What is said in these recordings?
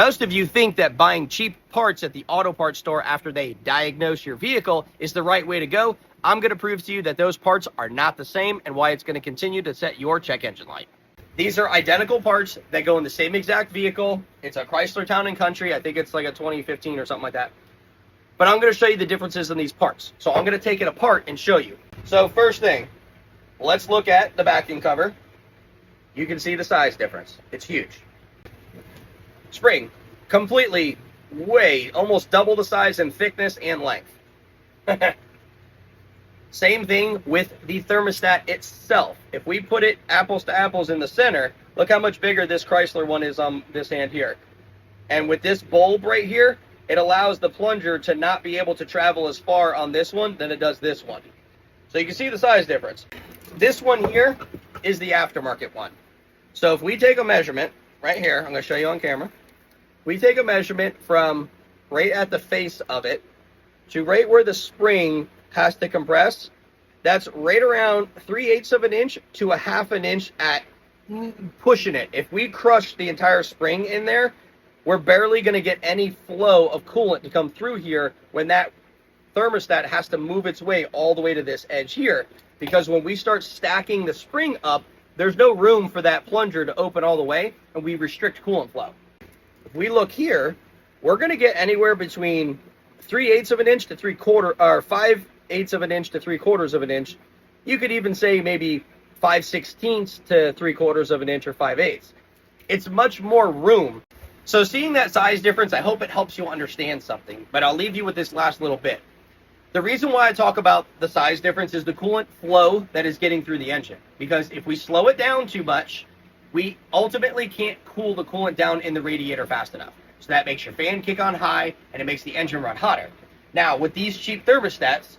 Most of you think that buying cheap parts at the auto parts store after they diagnose your vehicle is the right way to go. I'm going to prove to you that those parts are not the same and why it's going to continue to set your check engine light. These are identical parts that go in the same exact vehicle. It's a Chrysler Town & Country. I think it's like a 2015 or something like that. But I'm going to show you the differences in these parts. So I'm going to take it apart and show you. So first thing, let's look at the backing cover. You can see the size difference. It's huge. Spring, completely almost double the size in thickness and length. Same thing with the thermostat itself. If we put it apples to apples in the center, look how much bigger this Chrysler one is on this hand here. And with this bulb right here, it allows the plunger to not be able to travel as far on this one than it does this one. So you can see the size difference. This one here is the aftermarket one. So if we take a measurement right here, I'm going to show you on camera. We take a measurement from right at the face of it to right where the spring has to compress. That's right around 3/8 of an inch to 1/2 an inch at pushing it. If we crush the entire spring in there, we're barely going to get any flow of coolant to come through here when that thermostat has to move its way all the way to this edge here. Because when we start stacking the spring up, there's no room for that plunger to open all the way, and we restrict coolant flow. If we look here, we're going to get anywhere between 3/8 of an inch to 3/4, or 5/8 of an inch to 3/4 of an inch. You could even say maybe 5/16 to 3/4 of an inch or 5/8. It's much more room. So seeing that size difference, I hope it helps you understand something, but I'll leave you with this last little bit. The reason why I talk about the size difference is the coolant flow that is getting through the engine. Because if we slow it down too much, we ultimately can't cool the coolant down in the radiator fast enough. So that makes your fan kick on high and it makes the engine run hotter. Now, with these cheap thermostats,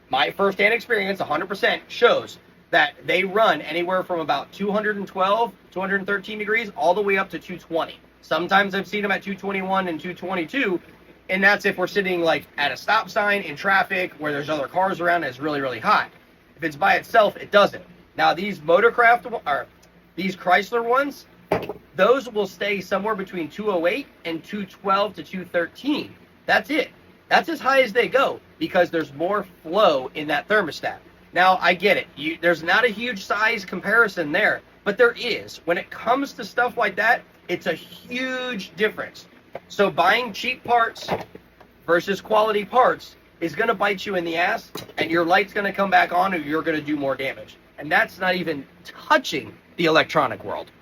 my first-hand experience, 100%, shows that they run anywhere from about 212, 213 degrees all the way up to 220. Sometimes I've seen them at 221 and 222, and that's if we're sitting like at a stop sign in traffic where there's other cars around and it's really, really hot. If it's by itself, it doesn't. Now, these Motorcraft, or these Chrysler ones, those will stay somewhere between 208 and 212 to 213. That's it. That's as high as they go because there's more flow in that thermostat. Now, I get it. There's not a huge size comparison there, but there is. When it comes to stuff like that, it's a huge difference. So buying cheap parts versus quality parts is going to bite you in the ass, and your light's going to come back on, or you're going to do more damage. And that's not even touching the electronic world.